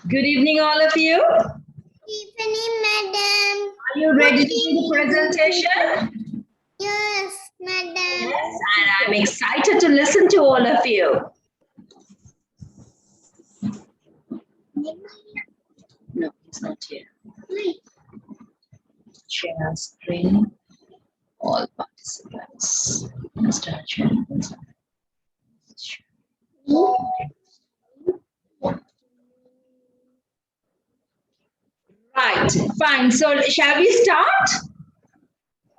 Good evening, all of you. Evening, madam. Are you ready to do the presentation? Yes, madam. Yes, and I'm excited to listen to all of you. No, it's not here. Share screen. All participants. Start sharing. Right, fine. So shall we start?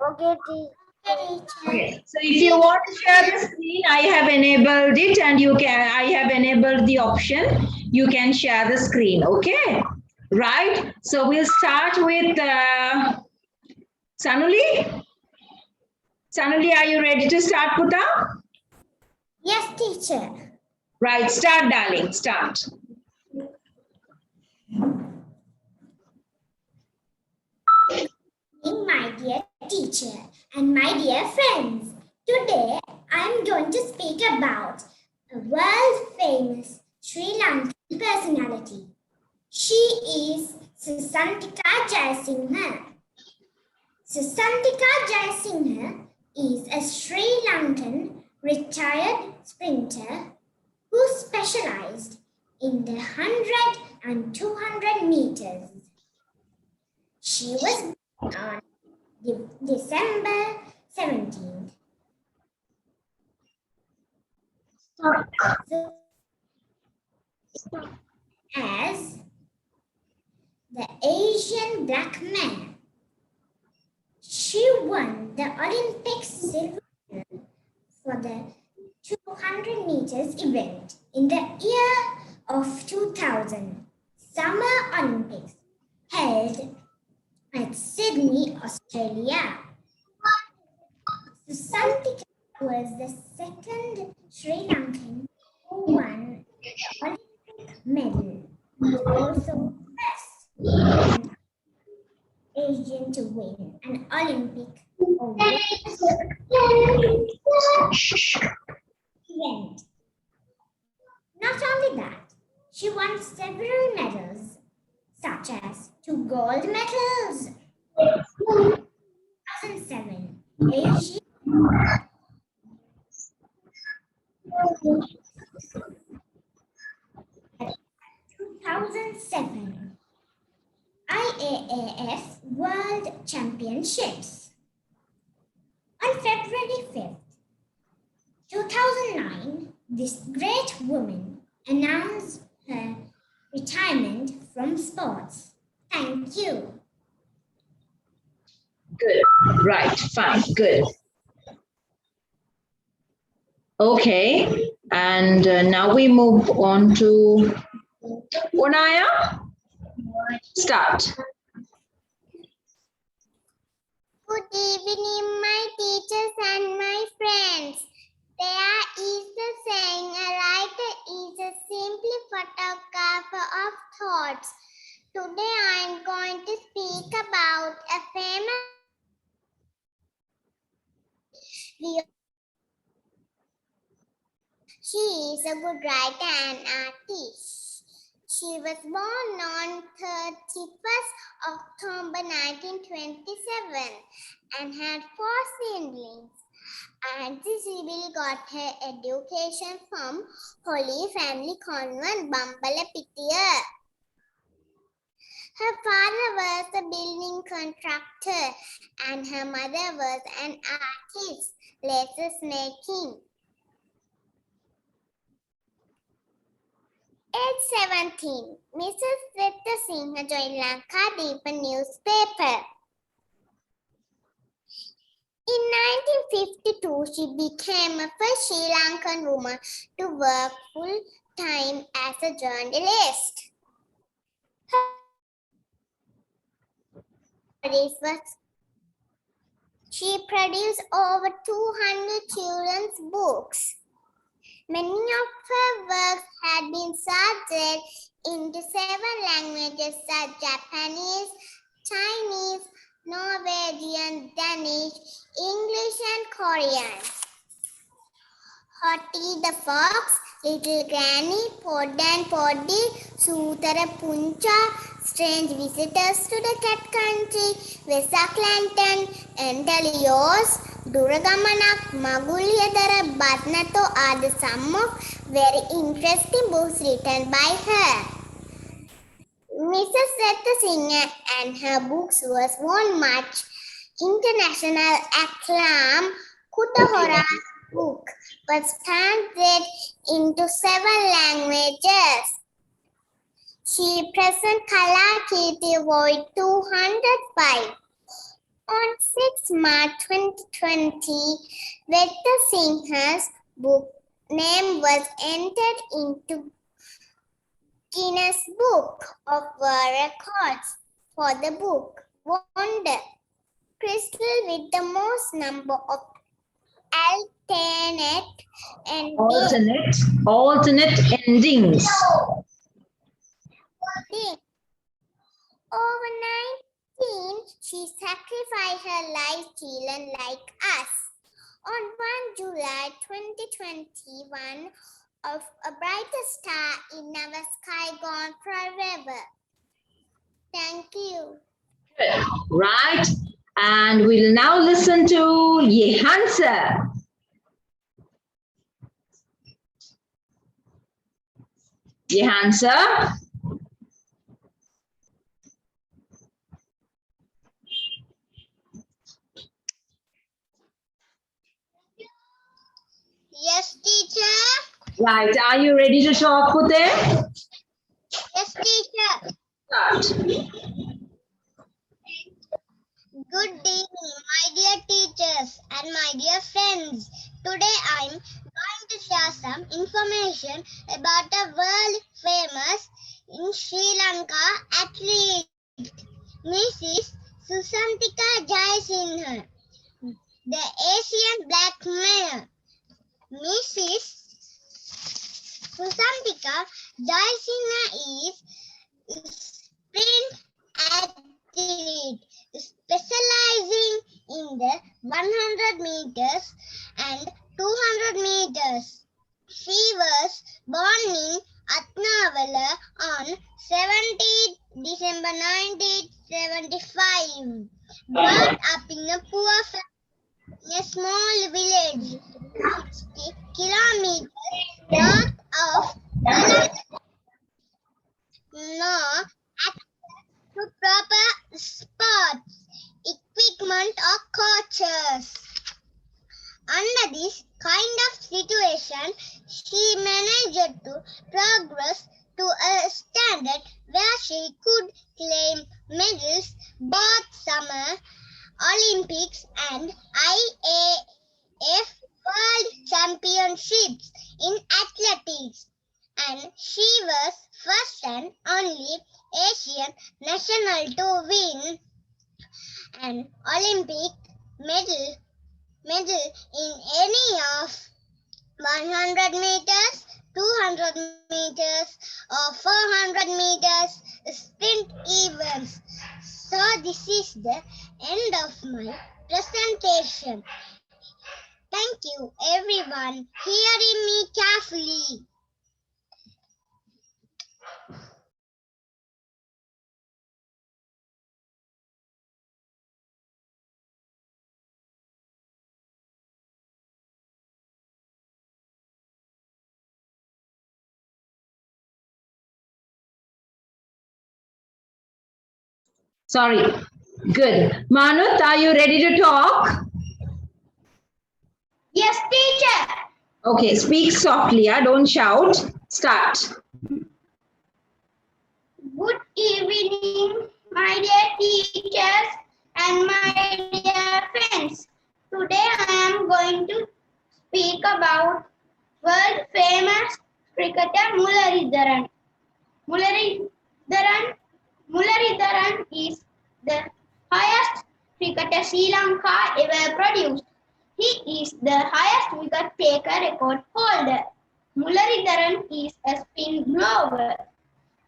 Okay, teacher. Okay. So if you want to share the screen, I have enabled it, and I have enabled the option. You can share the screen. Okay. Right. So we'll start with Sanuli. Sanuli, are you ready to start, Puta? Yes, teacher. Right. Start, darling. Start. My dear teacher and my dear friends, today I'm going to speak about a world-famous Sri Lankan personality. She is Susantika Jayasinghe. Susantika Jayasinghe is a Sri Lankan retired sprinter who specialized in the 100 and 200 meters. She was born on December 17th. As the Asian black man. She won the Olympic silver medal for the 200 meters event in the year of 2000 Summer Olympics held at Sydney, Australia. Susantika was the second Sri Lankan who won the Olympic medal, but also first Asian to win an Olympic or event. Not only that, she won several medals, such as 2 gold medals, 2007 Asian 2007 IAAF World Championships. On February 5th, 2009, this great woman announced her retirement from sports. Thank you. Good. Right. Fine. Good. Okay. And now we move on to Onaya. Start. Good evening, my teachers and my friends. There is a saying, a writer is a simply photographer of thoughts. Today I am going to speak about a famous She is a good writer and artist. She was born on 31st October 1927 and had 4 siblings. And Sibyl got her education from Holy Family Convent, Bambalapitiya. Her father was a building contractor and her mother was an artist, laces making. Age 17, Mrs. Srita Singha joined Lanka Deepa newspaper. In 1952, she became the first Sri Lankan woman to work full-time as a journalist. She produced over 200 children's books. Many of her works had been translated into 7 languages such as Japanese, Chinese, Norwegian, Danish, English, and Korean. Hottie the Fox, Little Granny, Pod and Poddy, Sutara Puncha, strange visitors to the cat country, Vesak Lantern, Entelios, Duragamanak, Magulyadara, Batnato are the some of very interesting books written by her. Mrs. Retta Singer and her books was won much international acclaim. Kutahora's book was translated into 7 languages. She present Kala Kirti Void 205. On 6 March 2020, Retta Singh's book name was entered into Guinness Book of World Records for the book Wonder. Crystal with the most number of alternate endings. Over 19, she sacrificed her life children like us. On 1 July 2021, of a brighter star in our sky gone forever. Thank you. Right. And we'll now listen to Yehansa. Yehansa. Yes, teacher. Right. Are you ready to talk with them? Yes, teacher. Start. Good evening, my dear teachers and my dear friends. Today I'm going to share some information about a world famous in Sri Lanka athlete, Mrs. Susantika Jayasinghe, the Asian black male. Mrs. Susantika Jayasinghe is sprint athlete specializing in the 100 meters and 200 meters. She was born in Atnavala on 17 December 1975. Brought up in a poor family in a small village 60 kilometers north of no access to proper sports equipment or coaches. Under this kind of situation, she managed to progress to a standard where she could claim medals both Summer Olympics and IAAF World Championships in athletics. And she was first and only Asian national to win an Olympic medal in any of 100 meters, 200 meters or 400 meters sprint events. So this is the end of my presentation. Thank you everyone hearing me carefully. Sorry. Good. Manut, are you ready to talk? Yes, teacher. Okay, speak softly. Don't shout. Start. Good evening, my dear teachers and my dear friends. Today I am going to speak about world famous cricketer Muralidharan. Muralidharan is the highest cricketer Sri Lanka ever produced. He is the highest wicket taker record holder. Muralidharan is a spin bowler.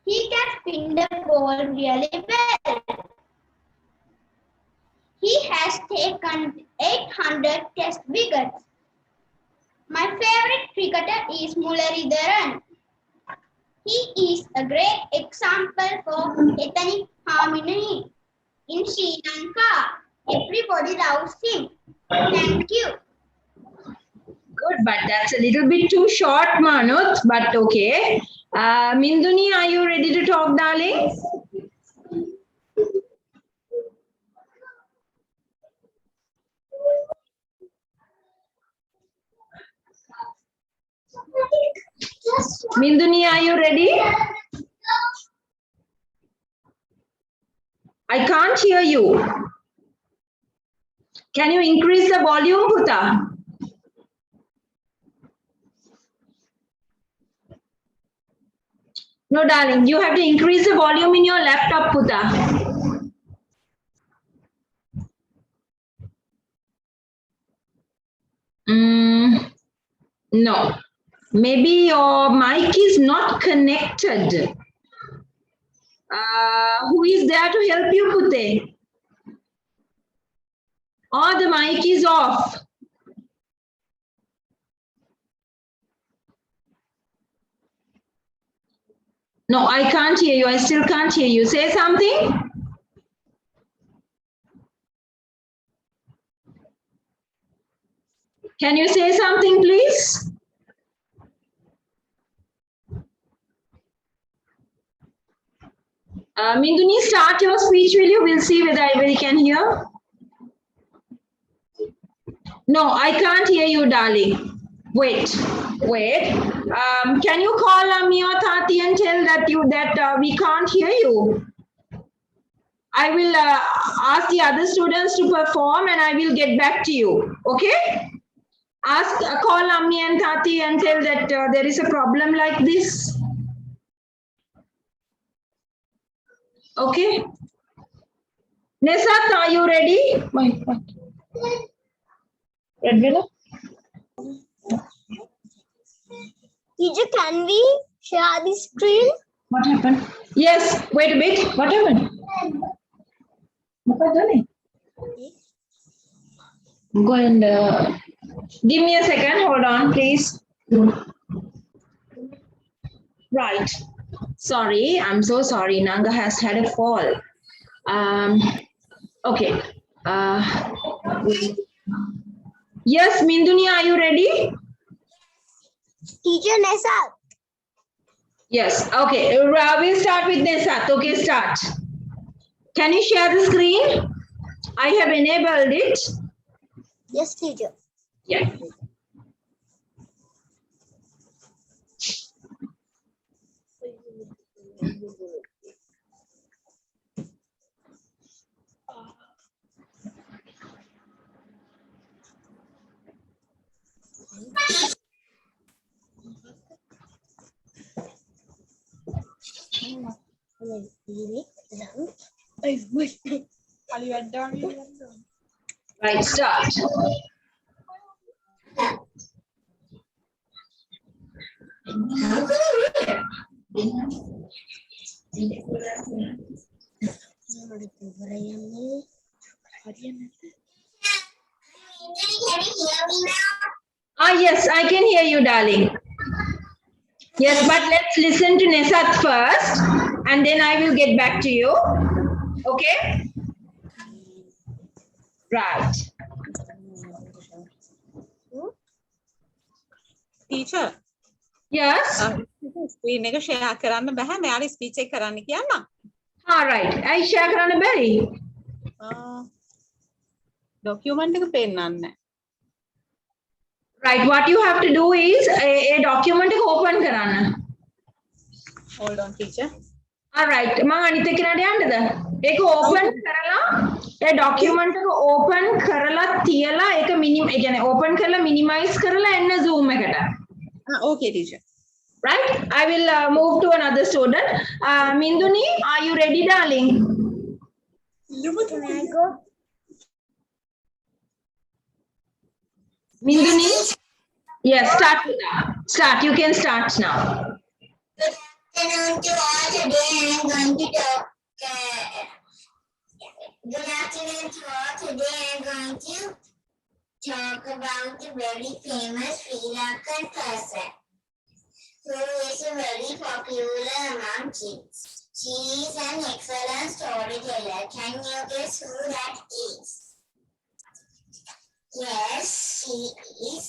He can spin the ball really well. He has taken 800 test wickets. My favorite cricketer is Muralidharan. He is a great example for ethnic harmony in Sri Lanka. Everybody loves him. Thank you. Good, but that's a little bit too short, Manut, but okay. Minduni, are you ready to talk, darling? Minduni, are you ready? I can't hear you. Can you increase the volume, Puta? No, darling, you have to increase the volume in your laptop, Puta. No, maybe your mic is not connected. Who is there to help you, Pute? Or the mic is off. No, I can't hear you. I still can't hear you. Say something. Can you say something, please? Minduni, start your speech, will you? We'll see whether everybody can hear. No, I can't hear you, darling. Wait. Can you call Ami or Tati and tell that we can't hear you? I will ask the other students to perform and I will get back to you. Okay? Call Ami and Tati and tell that there is a problem like this. Okay? Nesat, are you ready? What? Red Villa? Teacher, can we share the screen? What happened? Yes, wait a bit. What happened? Go and give me a second. Hold on, please. Right. Sorry, I'm so sorry. Nanga has had a fall. Okay. Yes, Minduni, are you ready? Teacher Nesat. Yes. Okay. We'll start with Nesat. Okay, start. Can you share the screen? I have enabled it. Yes, teacher. Yeah. Right, start. Yes, I can hear you, darling. Yes, but let's listen to Nesat first, and then I will get back to you. Okay? Right. Teacher. Yes? Screen එක share කරන්න බෑ. මෙයාලා speech එක කරන්න කියන්න. All right. I share කරන්න බැරි. Document එක පෙන්නන්නේ නැහැ. Right. What you have to do is a document එක open කරන්න. Hold on, teacher. All right. මම අනිත් එක්කනට යන්නද? ඒක open කරලා ඒ document එක open කරලා තියලා ඒක ඒ කියන්නේ open කරලා minimize කරලා එන්න zoom එකට. Okay, teacher. Right? I will move to another student. Minduni, are you ready, darling? Can I go? Minduni? Yes, start with that. Start. You can start now. Good afternoon to all. Today I am going to talk. Good afternoon to all. Today I am going to talk about a very famous Sri Lankan person who is very popular among kids. She is an excellent storyteller. Can you guess who that is? Yes, she is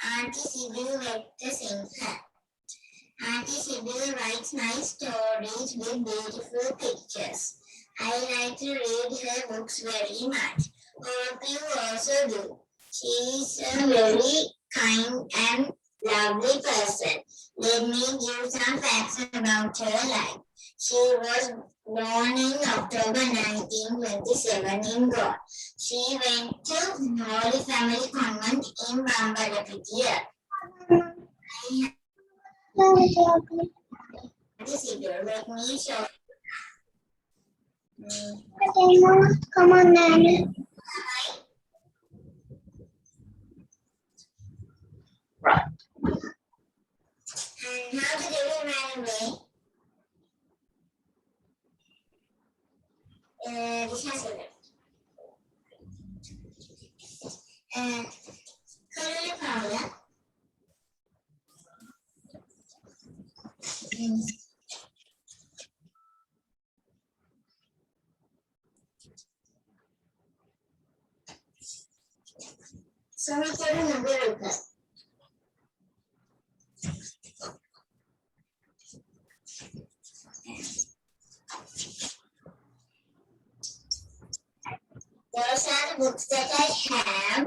Auntie Sibyl Vetter-Singha. Auntie Sibyl writes nice stories with beautiful pictures. I like to read her books very much. Hope you also do. She is a very kind and lovely person. Let me give some facts about her life. She was born in October 1927 in Goa. She went to Holy Family Convent in Bambalapitiya. Let me show. Come on, Nana. Right. And how the devil ran away? This has a Colonel Paula. So we get another look. Those are the books that I have.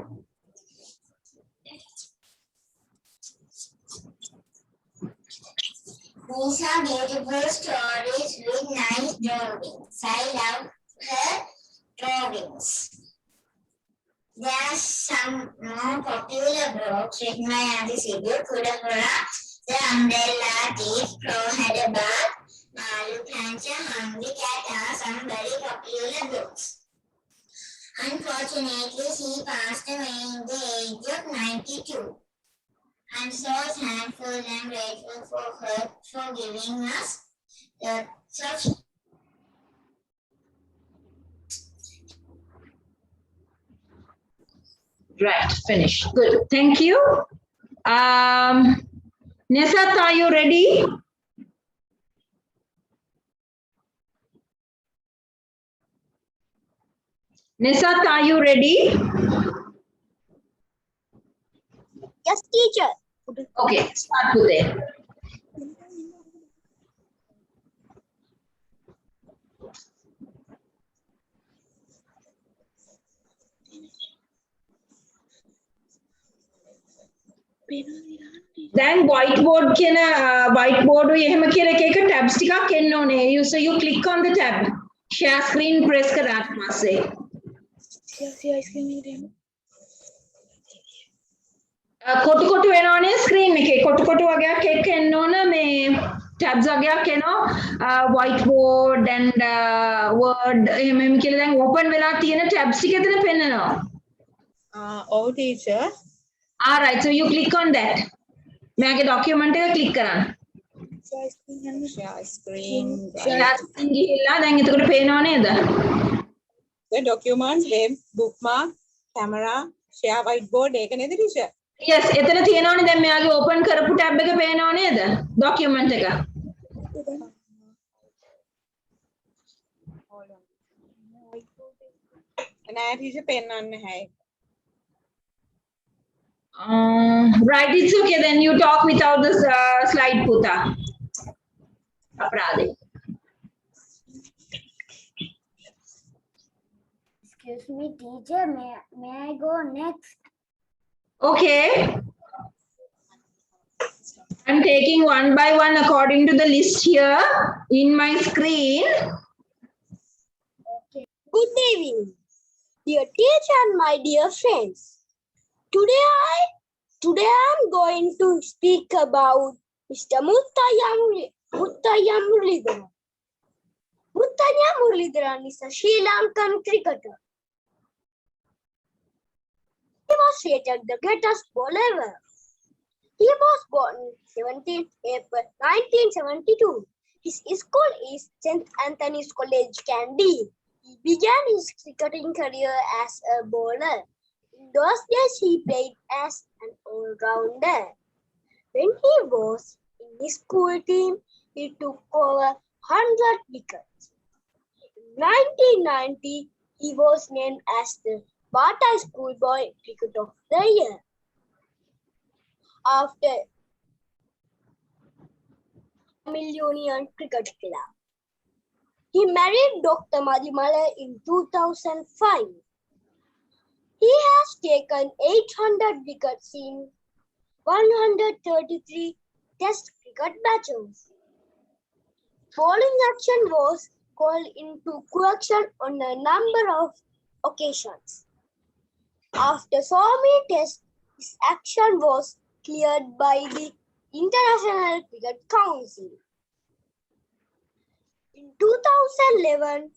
These are beautiful stories with nice drawings. I love her drawings. There are some more popular books written by Auntie Sibyl. Kudapura, The Umbrella Thief, Crow Had a Bath, Malu Pancha, Hungry Cat are some very popular books. Unfortunately, she passed away in the age of 92. I'm so thankful and grateful for her for giving us such. Right, finished. Good. Thank you. Nisat, are you ready? Nisat, are you ready? Yes, teacher. Okay, start with it. Then whiteboard කියන whiteboard උ එහෙම කියලා එක tabs ටිකක් එන්න ඕනේ. So you click on the tab. Share screen press කරාට පස්සේ. කොටු කොටු වෙනවනේ screen එකේ. කොටු කොටු වගේක් එක එන්න ඕන මේ tabs වගේක් එනවා. Whiteboard and word එහෙම එහෙම කියලා දැන් open වෙලා තියෙන tabs ටික එතන පෙන්නනවා. Oh, teacher. All right, so you click on that. මෙයාගේ document එක click කරන්න. Share screen. share screen ගිහිල්ලා දැන් එතකොට පේනව නේද? The documents, web, bookmark, camera, share whiteboard ඒක නේද teacher? Yes, එතන තියෙනවනේ දැන් මෙයාගේ open කරපු tab එක පේනව නේද? document එක. නෑ teacher පෙන්වන්නේ නැහැ. Right, it's okay. Then you talk without the slide, Puta. Aprade. Excuse me, teacher. May I go next? Okay. I'm taking one by one according to the list here in my screen. Okay. Good evening, dear teacher and my dear friends. Today I'm going to speak about Mr. Muthaiya Muralidharan. Muthaiya Muralidharan is a Sri Lankan cricketer. He was rated the greatest bowler ever. He was born 17th April 1972. His school is St. Anthony's College, Kandy. He began his cricketing career as a bowler. In In those days, he played as an all-rounder. When he was in his school team, he took over 100 wickets. In 1990, he was named as the Bata Schoolboy Cricket of the Year. After Tamil Union Cricket Club. He married Dr. Madhimala in 2005. He has taken 800 wickets in 133 Test cricket matches. Bowling action was called into question on a number of occasions. After so many tests, his action was cleared by the International Cricket Council. In 2011,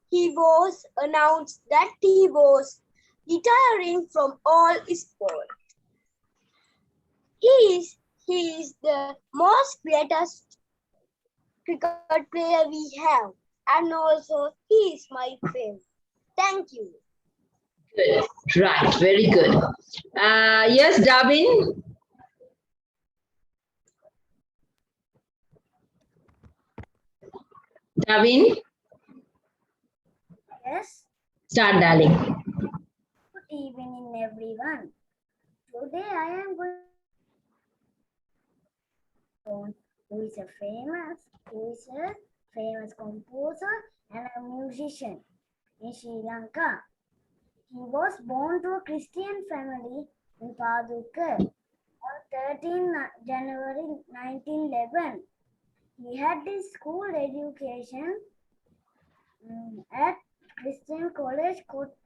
he was announced that he was retiring from all sport. He is the most greatest cricket player we have, and also he is my friend. Thank you. Good. Right. Very good. Yes, Darwin. Darwin, Yes. start, darling. Good evening, everyone. Today I am going to who is a famous composer and a musician in Sri Lanka. He was born to a Christian family in Paduka on 13 January 1911. He had his school education at Christian College Kotte,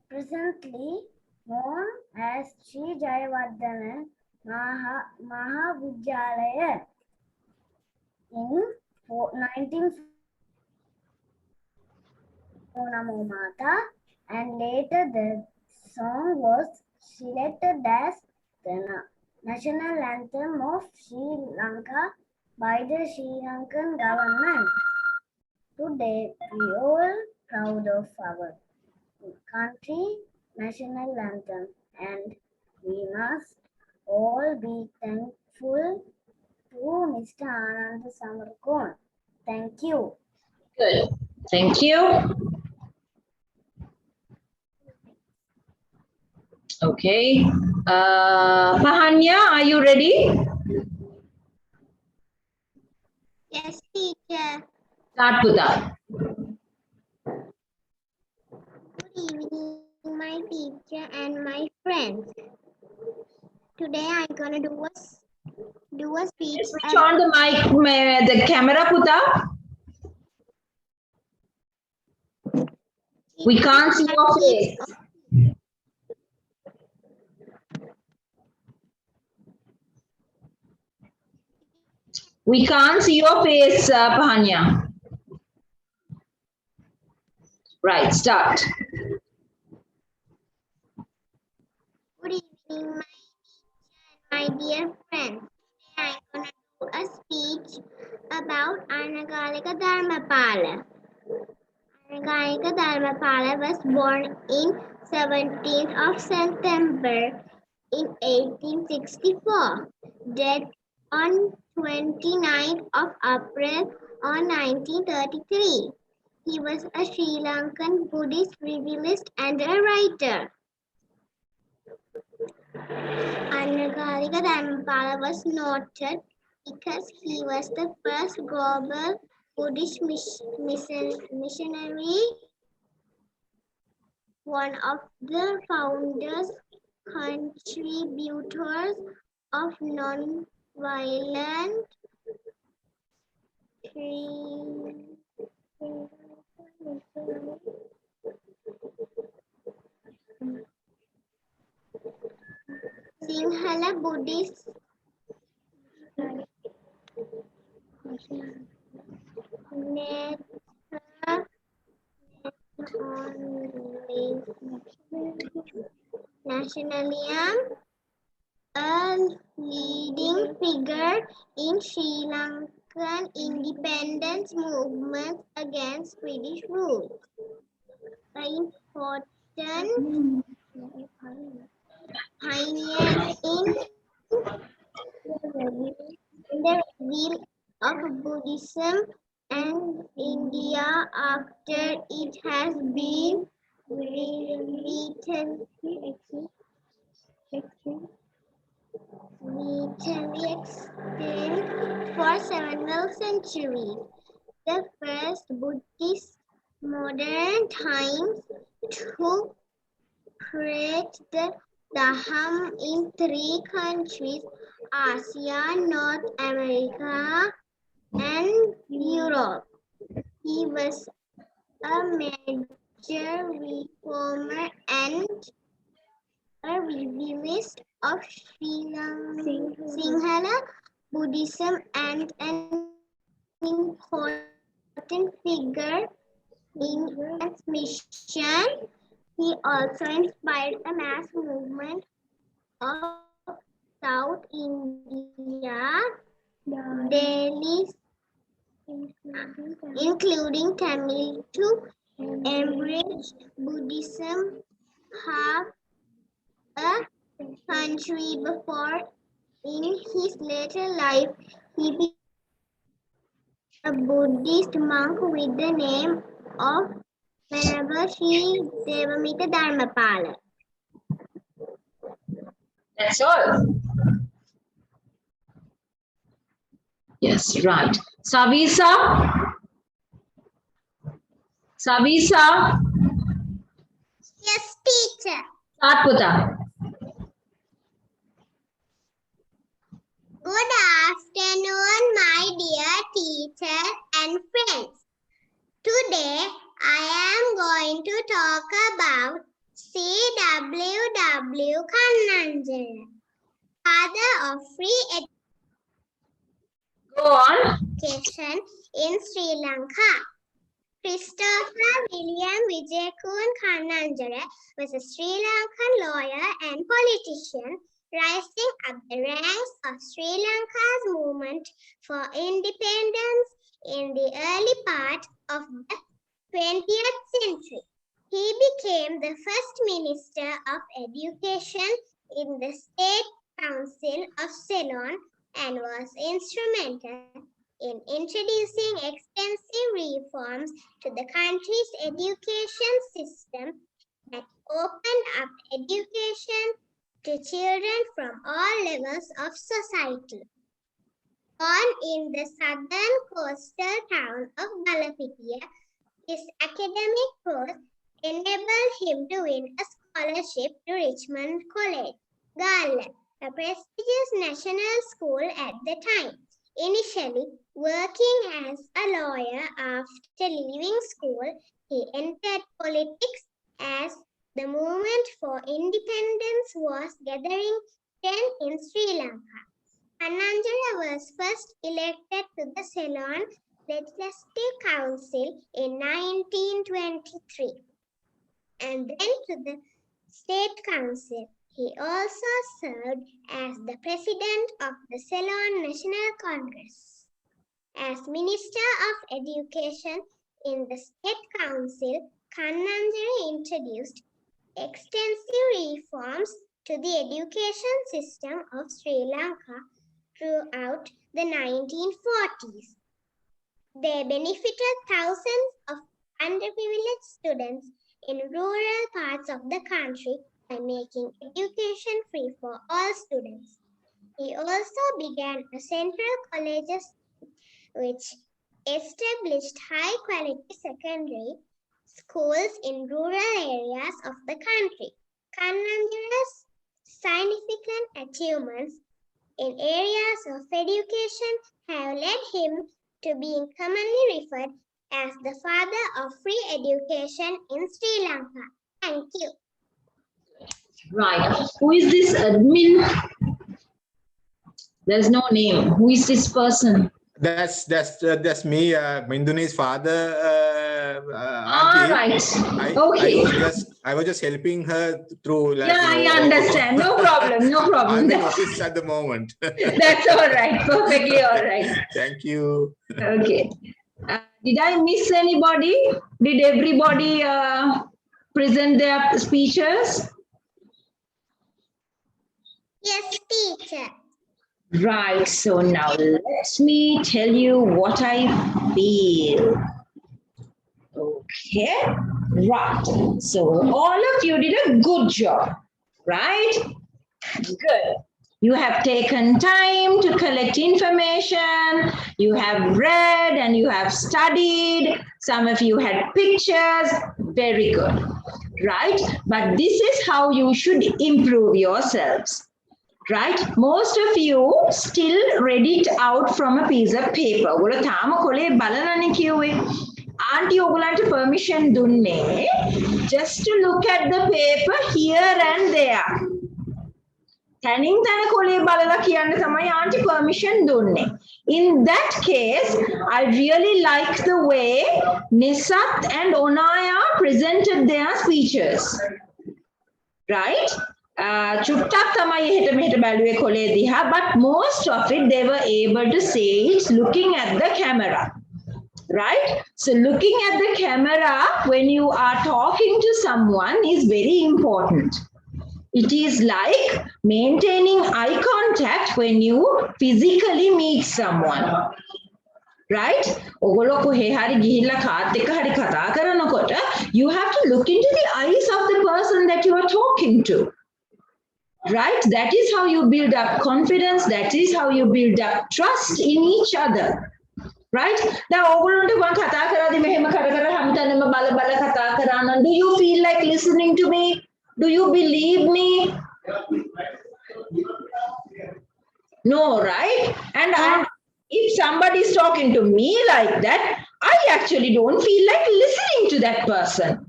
presently known as Sri Jayawardhana Mahavidyalaya. In 19 Namo Mata, and later the song was selected as the national anthem of Sri Lanka by the Sri Lankan government. Today, we all proud of our country national anthem, and we must all be thankful to Mr. Anand Samarkon. Thank you. Good. Thank you. Okay. Pahanya, are you ready? Yes, teacher. Start, Puta. Good evening, my teacher and my friends. Today I'm gonna do a speech. Switch on the mic, the camera, Puta. We can't see your face. We can't see your face, Pahanya. Right, start. Good evening, my dear friends. Today I'm gonna do a speech about Anagalika Dharmapala. Anagalika Dharmapala was born in 17th of September in 1864. Dead on 29th of April on 1933. He was a Sri Lankan Buddhist revivalist and a writer. Anagalika Dharmapala was noted because he was the first global Buddhist missionary, one of the founders, contributors of non-violent Sinhala Buddhist nationalism, a leading figure in Sri Lankan independence movement against British rule. important pioneer in the reveal of Buddhism and India after it has been recently extinct for several centuries. The first Buddhist modern times to preach the Dham in 3 countries, Asia, North America, and Europe. He was a major reformer and a reviewist of Sri Lankan Sinhala Buddhism and an important figure in its mission. He also inspired a mass movement of South India, Delhi, including Tamil, to embrace Buddhism half a century before. In his later life, he became a Buddhist monk with the name of Venerable Sri Devamita Dharmapala. That's all. Yes, right. Savisa? Savisa? Yes, teacher. Satputa. Good afternoon, my dear teachers and friends. Today, I am going to talk about C.W.W. Kannanjaya, father of free Go on. education in Sri Lanka. Christopher William Vijayakun Kannanjaya was a Sri Lankan lawyer and politician, rising up the ranks of Sri Lanka's movement for independence in the early part of the 20th century. He became the first Minister of Education in the State Council of Ceylon and was instrumental in introducing extensive reforms to the country's education system that opened up education to children from all levels of society. Born in the southern coastal town of Balapitiya, his academic growth enabled him to win a scholarship to Richmond College, Gala, a prestigious national school at the time. Initially working as a lawyer, after leaving school, he entered politics as the movement for independence was gathering strength in Sri Lanka. Kannanjaya was first elected to the Ceylon Legislative Council in 1923 and then to the State Council. He also served as the president of the Ceylon National Congress. As Minister of Education in the State Council, Kannanjaya introduced extensive reforms to the education system of Sri Lanka throughout the 1940s. They benefited thousands of underprivileged students in rural parts of the country by making education free for all students. He also began a central colleges which established high-quality secondary schools in rural areas of the country. Kannanjaya's significant achievements in areas of education have led him to being commonly referred as the father of free education in Sri Lanka. Thank you. Right. Who is this admin? There's no name. Who is this person? That's me, Minduni's father. All auntie. right. Okay. I was just helping her through. Like, Yeah, I understand. No problem. No problem. I'm in office at the moment. That's all right. Perfectly all right. Thank you. Okay. Did I miss anybody? Did everybody present their speeches? Yes, teacher. Right, so now let me tell you what I feel. Okay, right. So all of you did a good job, right? Good. You have taken time to collect information, you have read and you have studied, some of you had pictures, very good, right? But this is how you should improve yourselves. Right? Most of you still read it out from a piece of paper. ඔගොල්ලෝ තාම කොලේ බලනනේ කිව්වේ. Auntie ඔයගලන්ට permission දුන්නේ just to look at the paper here and there. තනින් තන කොලේ බලලා කියන්න තමයි auntie permission දුන්නේ. In that case, I really like the way Nisat and Onaya presented their speeches. Right? චුට්ටක් තමයි එහෙට මෙහෙට බැලුවේ කොලේ දිහා, but most of it they were able to say it looking at the camera, right? So looking at the camera when you are talking to someone is very important. It is like maintaining eye contact when you physically meet someone, right? ඔගොල්ලෝ කොහේ හරි ගිහිල්ලා කාත් එක්ක හරි කතා කරනකොට you have to look into the eyes of the person that you are talking to. Right? That is how you build up confidence. That is how you build up trust in each other. Right? Now, do you feel like listening to me? Do you believe me? No, right? And if somebody is talking to me like that, I actually don't feel like listening to that person.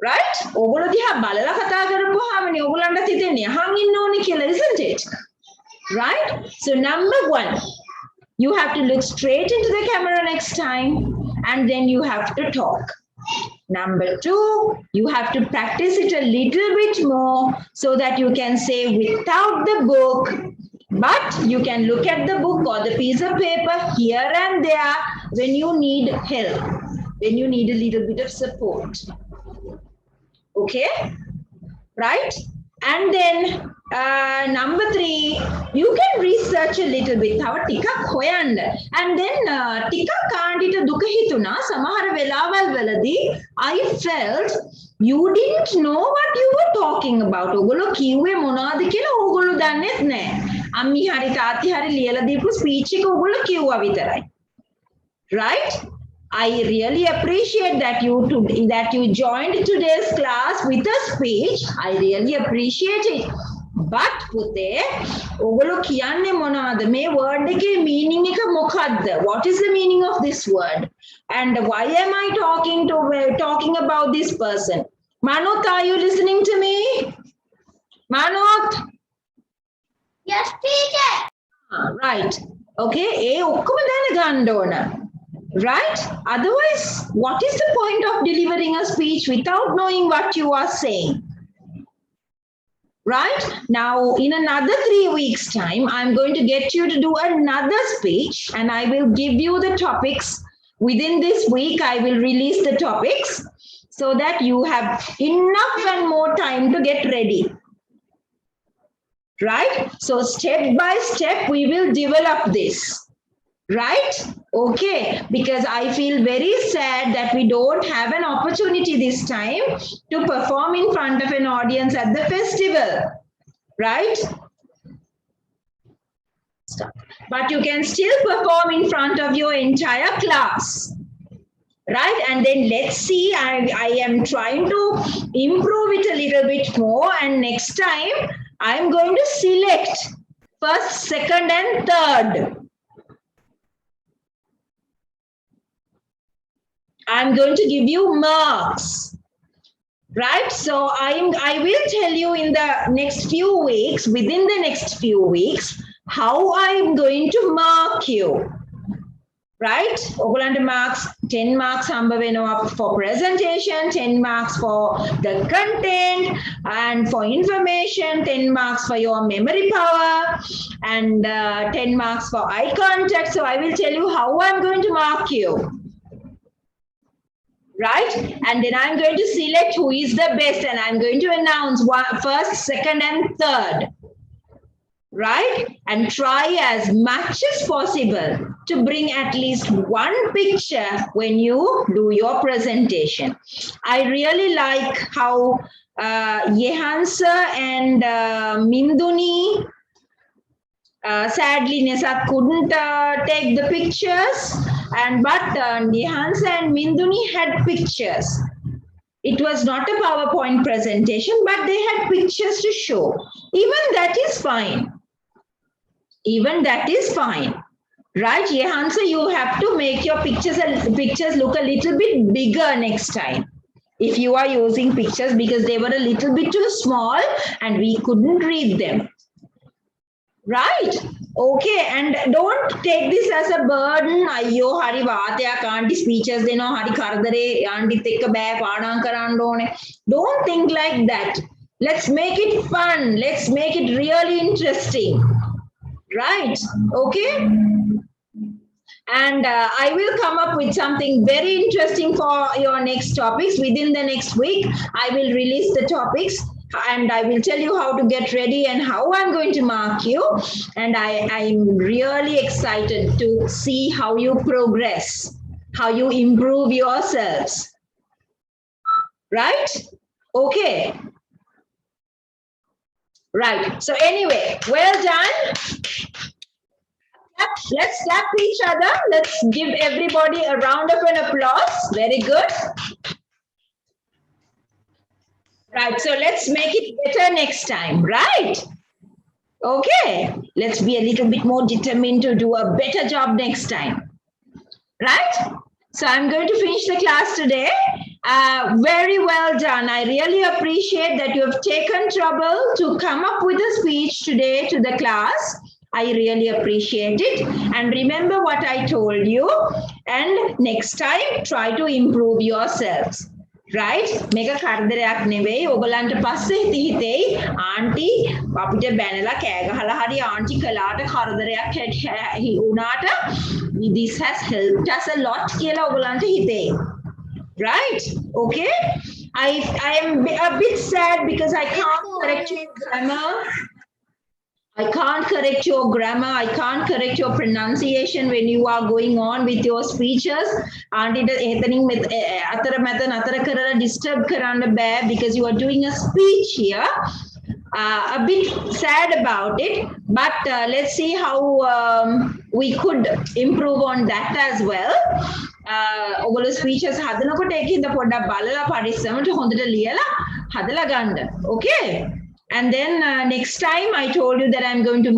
Right? ඔගොල්ලෝ දිහා බලලා කතා කරපුවාමනේ ඔයගොල්ලන්ට හිතෙන්නේ අහන් ඉන්න ඕනේ කියලා, isn't it? Right? So number 1, you have to look straight into the camera next time and then you have to talk. Number 2, you have to practice it a little bit more so that you can say without the book, but you can look at the book or the piece of paper here and there when you need help, when you need a little bit of support. Okay, right? And then number 3, you can research a little bit. And then දුක හිතුණා සමහර වෙලාවල් වලදී I felt you didn't know what you were talking about. ඔයගොල්ලෝ කිව්වේ මොනවද කියලා ඔයගොල්ලෝ දන්නේත් නැහැ. අම්මි හරි තාත්ති හරි ලියලා දීපු ස්පීච් එක ඔයගොල්ලෝ කිව්වා විතරයි. Right? I really appreciate that you joined today's class with a speech. I really appreciate it. But පුතේ ඔයගොල්ලෝ කියන්නේ මොනවද? මේ word එකේ meaning එක මොකද්ද? What is the meaning of this word? And why am I talking about this person? Manut, are you listening to me? Manut? Yes, teacher. Right. Okay. ඒ ඔක්කොම දැනගන්න ඕන. Right? Otherwise, what is the point of delivering a speech without knowing what you are saying? Right? Now, in another 3 weeks' time, I'm going to get you to do another speech and I will give you the topics. Within this week, I will release the topics so that you have enough and more time to get ready. Right? So step by step, we will develop this. Right? Okay, because I feel very sad that we don't have an opportunity this time to perform in front of an audience at the festival. Right? Stop. But you can still perform in front of your entire class. Right? And then let's see, I am trying to improve it a little bit more, and next time I'm going to select first, second and third. I'm going to give you marks, right? So I will tell you in the next few weeks, within the next few weeks, how I'm going to mark you, right? ඔයගොල්ලන්ට marks 10 marks හම්බ වෙනවා for presentation, 10 marks for the content, and for information, 10 marks for your memory power, and 10 marks for eye contact. So I will tell you how I'm going to mark you. right? And then I'm going to select who is the best, and I'm going to announce first, second, and third, right? And try as much as possible to bring at least one picture when you do your presentation. I really like how Yehansa and Minduni, sadly Nesat couldn't take the pictures, but Yehansa and Minduni had pictures. It was not a PowerPoint presentation, but they had pictures to show. Even that is fine. Even that is fine. Right, Yehansa, you have to make your pictures look a little bit bigger next time if you are using pictures, because they were a little bit too small and we couldn't read them. Right? Okay, and don't take this as a burden. Ayyo, hari vaataya auntie speeches deno hari karadare auntie tekka bæ පාඩම් කරන්න ඕනේ. Don't think like that. Let's make it fun. Let's make it really interesting. Right? Okay? And I will come up with something very interesting for your next topics. Within the next week, I will release the topics and I will tell you how to get ready and how I'm going to mark you. And I'm really excited to see how you progress, how you improve yourselves. Right? Okay. Right. So anyway, well done. Let's clap each other. Let's give everybody a round of an applause. Very good. Right, so let's make it better next time, right? Okay, let's be a little bit more determined to do a better job next time, right? So I'm going to finish the class today. Very well done. I really appreciate that you have taken trouble to come up with a speech today to the class. I really appreciate it. And remember what I told you. And next time, try to improve yourselves. Right? මේක කරදරයක් නෙවෙයි. ඔයගලන්ට පස්සේ හිතෙයි aunty අපිට බැනලා කෑ ගහලා හරි aunty කලාට කරදරයක් වුණාට this has helped us a lot කියලා ඔයගලන්ට හිතෙයි. Right? Okay? I am a bit sad because I can't correct your grammar. I can't correct your grammar. I can't correct your pronunciation when you are going on with your speeches. And it disturb because you are doing a speech here. A bit sad about it, but let's see how we could improve on that as well. ඔගොල්ලෝ speeches හදනකොට ඒකින්ද පොඩ්ඩක් බලලා පරිස්සමට හොඳට ලියලා හදලා ගන්න. Okay? And then next time I told you that I'm going to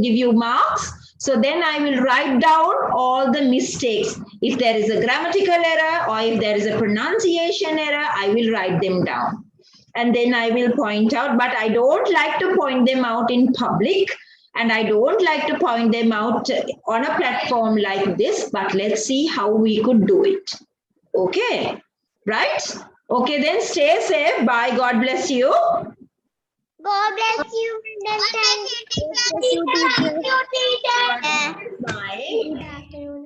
give you marks. So then I will write down all the mistakes. If there is a grammatical error or if there is a pronunciation error, I will write them down. And then I will point out, but I don't like to point them out in public. And I don't like to point them out on a platform like this, but let's see how we could do it. Okay, right? Okay, then stay safe. Bye. God bless you. God bless you. Thank you, teacher. Bye. Good afternoon.